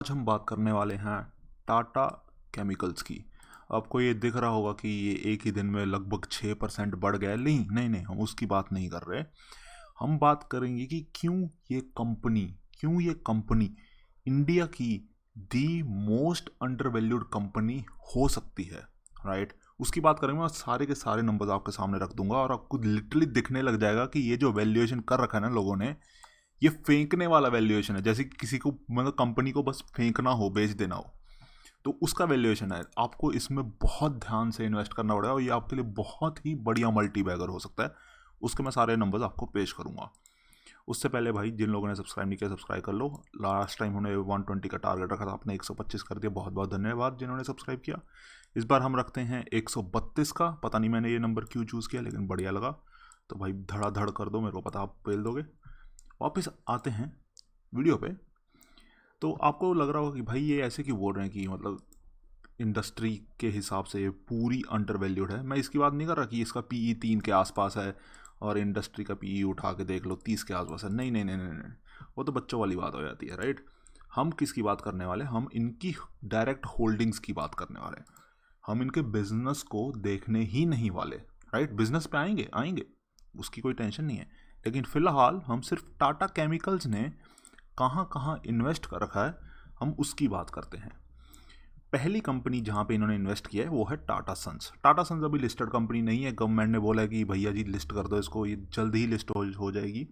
आज हम बात करने वाले हैं टाटा केमिकल्स की। आपको ये दिख रहा होगा कि ये एक ही दिन में लगभग 6% बढ़ गया है। नहीं नहीं नहीं, हम उसकी बात नहीं कर रहे। हम बात करेंगे कि क्यों ये कंपनी इंडिया की दी मोस्ट अंडरवैल्यूड कंपनी हो सकती है। राइट, उसकी बात करेंगे। मैं सारे के सारे नंबर्स आपके सामने रख दूंगा और आपको लिटरली दिखने लग जाएगा कि ये जो वैल्यूएशन कर रखा है ना लोगों ने, ये फेंकने वाला वैल्यूएशन है। जैसे कि किसी को मतलब कंपनी को बस फेंकना हो, बेच देना हो, तो उसका वैल्यूएशन है। आपको इसमें बहुत ध्यान से इन्वेस्ट करना पड़ेगा और ये आपके लिए बहुत ही बढ़िया मल्टी बैगर हो सकता है। उसके मैं सारे नंबर्स आपको पेश करूंगा। उससे पहले भाई, जिन लोगों ने सब्सक्राइब नहीं किया सब्सक्राइब कर लो। लास्ट टाइम हमने 120 का टारगेट रखा था, आपने 125 कर दिया। बहुत बहुत धन्यवाद जिन्होंने सब्सक्राइब किया। इस बार हम रखते हैं 132 का। पता नहीं मैंने ये नंबर क्यों चूज़ किया, लेकिन बढ़िया लगा। तो भाई धड़ाधड़ कर दो, मेरे को पता आप पेल दोगे। वापस आते हैं वीडियो पे। तो आपको लग रहा होगा कि भाई ये ऐसे क्यों बोल रहे हैं कि मतलब इंडस्ट्री के हिसाब से ये पूरी अंडर वैल्यूड है। मैं इसकी बात नहीं कर रहा कि इसका पीई 3 के आसपास है और इंडस्ट्री का पीई उठा के देख लो 30 के आसपास है। नहीं नहीं नहीं नहीं नहीं, वो तो बच्चों वाली बात हो जाती है। राइट, हम किसकी बात करने वाले? हम इनकी डायरेक्ट होल्डिंग्स की बात करने वाले। हम इनके बिजनेस को देखने ही नहीं वाले। राइट, बिजनेस पे आएंगे आएंगे, उसकी कोई टेंशन नहीं है। लेकिन फिलहाल हम सिर्फ टाटा केमिकल्स ने कहाँ कहाँ इन्वेस्ट कर रखा है, हम उसकी बात करते हैं। पहली कंपनी जहाँ पे इन्होंने इन्वेस्ट किया है वो है टाटा सन्स। टाटा सन्स अभी लिस्टेड कंपनी नहीं है। गवर्नमेंट ने बोला है कि भैया जी लिस्ट कर दो इसको, ये जल्द ही लिस्ट हो जाएगी।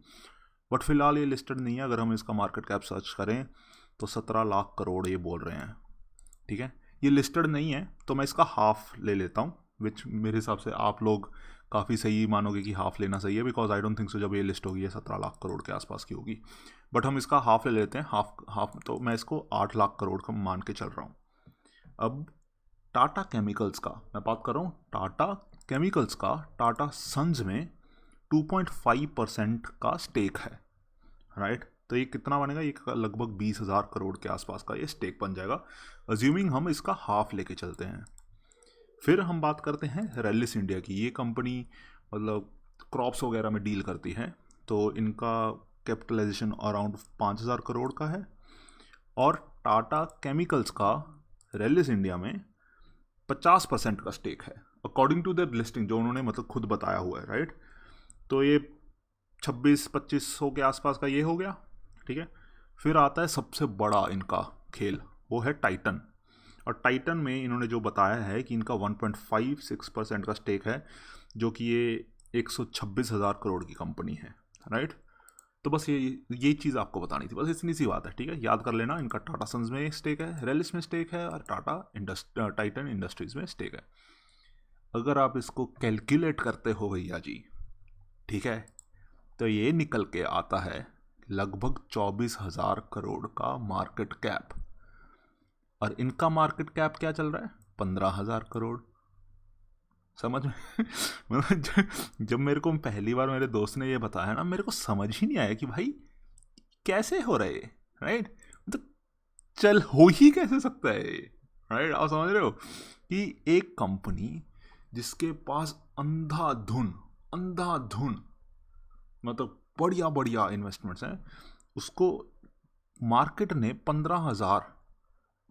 बट फिलहाल ये लिस्टेड नहीं है। अगर हम इसका मार्केट कैप सर्च करें तो 17 लाख करोड़ ये बोल रहे हैं। ठीक है, ये लिस्टेड नहीं है तो मैं इसका हाफ ले लेता हूँ, विच मेरे हिसाब से आप लोग काफ़ी सही मानोगे कि हाफ लेना सही है। Because I don't think so जब ये लिस्ट होगी ये 17 लाख करोड़ के आसपास की होगी। बट हम इसका हाफ ले लेते हैं। हाफ हाफ तो मैं इसको 8 लाख करोड़ का मान के चल रहा हूँ। अब टाटा केमिकल्स का मैं बात कर रहा हूँ। टाटा केमिकल्स का टाटा सन्स में 2.5% का स्टेक है। राइट, तो ये कितना बनेगा? ये लगभग 20,000 करोड़ के आसपास का ये स्टेक बन जाएगा, अज्यूमिंग हम इसका हाफ लेके चलते हैं। फिर हम बात करते हैं रेलिस इंडिया की। ये कंपनी मतलब क्रॉप्स वगैरह में डील करती है। तो इनका कैपिटलाइजेशन अराउंड 5,000 करोड़ का है। और टाटा केमिकल्स का रेलिस इंडिया में 50% का स्टेक है, अकॉर्डिंग टू देयर लिस्टिंग, जो उन्होंने मतलब खुद बताया हुआ है। राइट, तो ये 26-2500 के आसपास का ये हो गया। ठीक है, फिर आता है सबसे बड़ा इनका खेल, वो है टाइटन। और टाइटन में इन्होंने जो बताया है कि इनका 1.56% का स्टेक है, जो कि ये 126,000 करोड़ की कंपनी है। राइट, तो बस ये चीज़ आपको बतानी थी, बस इतनी सी बात है। ठीक है, याद कर लेना। इनका टाटा सन्स में स्टेक है, रेलिस में स्टेक है और टाइटन इंडस्ट्रीज में स्टेक है। अगर आप इसको कैलकुलेट करते हो भैया जी, ठीक है, तो ये निकल के आता है लगभग 24,000 करोड़ का मार्केट कैप। और इनका मार्केट कैप क्या चल रहा है? 15,000 करोड़। समझ में मतलब जब मेरे को पहली बार मेरे दोस्त ने ये बताया ना, मेरे को समझ ही नहीं आया कि भाई कैसे हो रहे। राइट, मतलब चल हो ही कैसे सकता है। राइट, आप समझ रहे हो कि एक कंपनी जिसके पास अंधाधुन अंधाधुन मतलब बढ़िया बढ़िया इन्वेस्टमेंट्स हैं, उसको मार्केट ने 15,000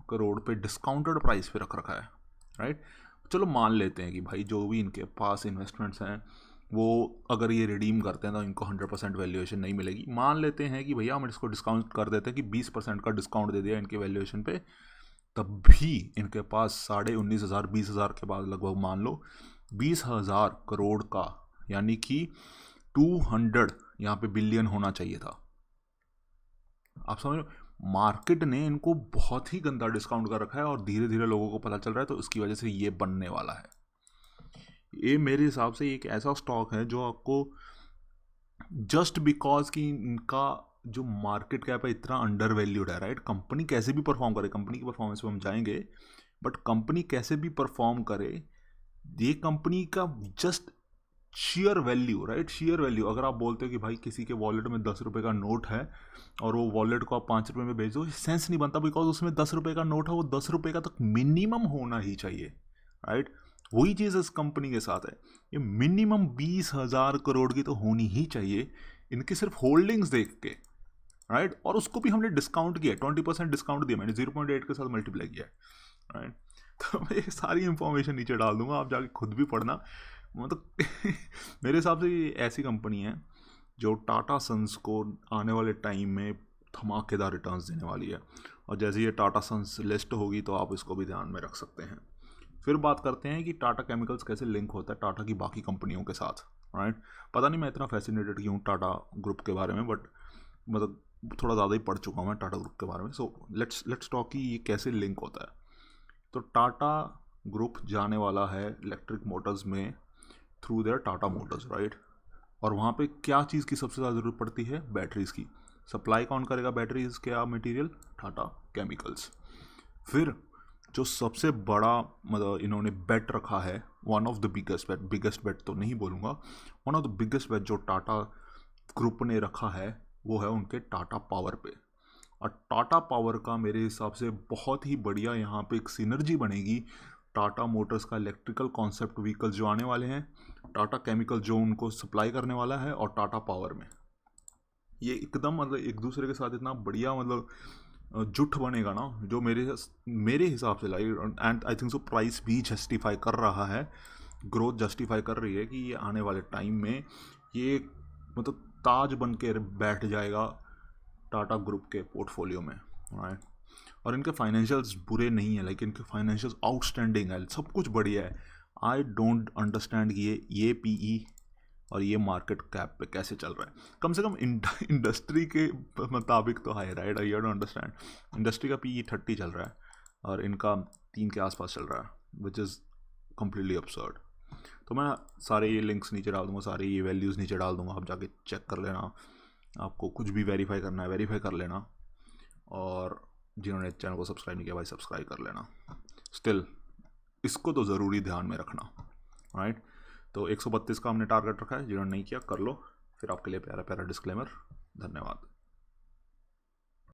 करोड़ पे डिस्काउंटेड प्राइस पे रख रखा है। राइट, चलो मान लेते हैं कि भाई जो भी इनके पास इन्वेस्टमेंट्स हैं वो अगर ये रिडीम करते हैं तो इनको 100% वैल्यूएशन नहीं मिलेगी। मान लेते हैं कि भैया हम इसको डिस्काउंट कर देते हैं कि 20% का डिस्काउंट दे दिया इनके वैल्यूएशन पे, तब भी इनके पास 19,500 20,000 के बाद लगभग मान लो 20,000 करोड़ का, यानी कि 200 यहाँ पे बिलियन होना चाहिए था। आप समझ लो, मार्केट ने इनको बहुत ही गंदा डिस्काउंट कर रखा है और धीरे धीरे लोगों को पता चल रहा है, तो उसकी वजह से ये बनने वाला है। ये मेरे हिसाब से एक ऐसा स्टॉक है जो आपको जस्ट बिकॉज कि इनका जो मार्केट कैप है इतना अंडर वैल्यूड है। राइट, कंपनी कैसे भी परफॉर्म करे, कंपनी की परफॉर्मेंस पे हम जाएंगे, बट कंपनी कैसे भी परफॉर्म करे, ये कंपनी का just share value. Right, share value. अगर आप बोलते हो कि भाई किसी के वॉलेट में 10 रुपये का नोट है और वो वॉलेट को आप 5 रुपये में बेच दो, सेंस नहीं बनता। बिकॉज उसमें 10 रुपये का नोट है, वो 10 रुपये का तक मिनिमम होना ही चाहिए। राइट, वही चीज़ इस कंपनी के साथ है। ये मिनिमम 20,000 करोड़ की तो होनी ही चाहिए इनकी सिर्फ होल्डिंग्स देख के। राइट, और उसको भी हमने डिस्काउंट किया, 20% डिस्काउंट दिया मैंने, 0.8 के साथ मल्टीप्लाई किया है, राइट। तो मैं ये सारी इंफॉर्मेशन नीचे डाल दूंगा, आप जाके खुद भी पढ़ना। मतलब मेरे हिसाब से ये ऐसी कंपनी है जो टाटा सन्स को आने वाले टाइम में धमाकेदार रिटर्न्स देने वाली है, और जैसे ये टाटा सन्स लिस्ट होगी तो आप इसको भी ध्यान में रख सकते हैं। फिर बात करते हैं कि टाटा केमिकल्स कैसे लिंक होता है टाटा की बाकी कंपनियों के साथ, राइट। पता नहीं मैं इतना फैसिनेटेड क्यों टाटा ग्रुप के बारे में, बट मतलब थोड़ा ज़्यादा ही पढ़ चुका हूँ मैं टाटा ग्रुप के बारे में। सो लेट्स टॉक कि ये कैसे लिंक होता है। तो टाटा ग्रुप जाने वाला है इलेक्ट्रिक मोटर्स में through their Tata Motors, right. और वहाँ पे क्या चीज़ की सबसे ज़्यादा ज़रूरत पड़ती है? बैटरीज़ की। सप्लाई कौन करेगा बैटरीज़ क्या मटेरियल? टाटा केमिकल्स। फिर जो सबसे बड़ा मतलब इन्होंने बेट रखा है, वन ऑफ द बिगेस्ट बेट तो नहीं बोलूँगा, वन ऑफ द बिगेस्ट बेट जो टाटा ग्रुप ने रखा है वो है उनके टाटा पावर पे। और टाटा पावर का मेरे हिसाब से बहुत ही बढ़िया यहाँ पे एक सिनर्जी बनेगी। टाटा मोटर्स का इलेक्ट्रिकल कॉन्सेप्ट व्हीकल्स जो आने वाले हैं, टाटा केमिकल जो उनको सप्लाई करने वाला है, और टाटा पावर में ये एकदम मतलब एक दूसरे के साथ इतना बढ़िया मतलब जुट बनेगा ना, जो मेरे हिसाब से like, and I think so price भी जस्टिफाई कर रहा है, ग्रोथ जस्टिफाई कर रही है कि ये आने वाले टाइम में ये मतलब ताज बन के बैठ जाएगा टाटा ग्रुप के पोर्टफोलियो में, राइट। और इनके फाइनेंशियल्स बुरे नहीं है, लाइक इनके फाइनेंशियल्स आउटस्टैंडिंग है, सब कुछ बढ़िया है। आई डोंट अंडरस्टैंड कि ये पीई और ये मार्केट कैप पे कैसे चल रहा है। कम से कम इंडस्ट्री के मुताबिक तो है, right. I don't understand, industry का पीई 30 चल रहा है और इनका 3 के आसपास चल रहा है, विच इज़ कम्प्लीटली absurd। तो मैं सारे ये लिंक्स नीचे डाल दूंगा, सारे ये वैल्यूज़ नीचे डाल दूंगा, आप जाके चेक कर लेना। आपको कुछ भी वेरीफाई करना है वेरीफाई कर लेना, और जिन्होंने चैनल को सब्सक्राइब नहीं किया भाई सब्सक्राइब कर लेना। स्टिल इसको तो ज़रूरी ध्यान में रखना, राइट। तो 132 का हमने टारगेट रखा है, जिन्होंने नहीं किया कर लो। फिर आपके लिए प्यारा प्यारा डिस्क्लेमर। धन्यवाद।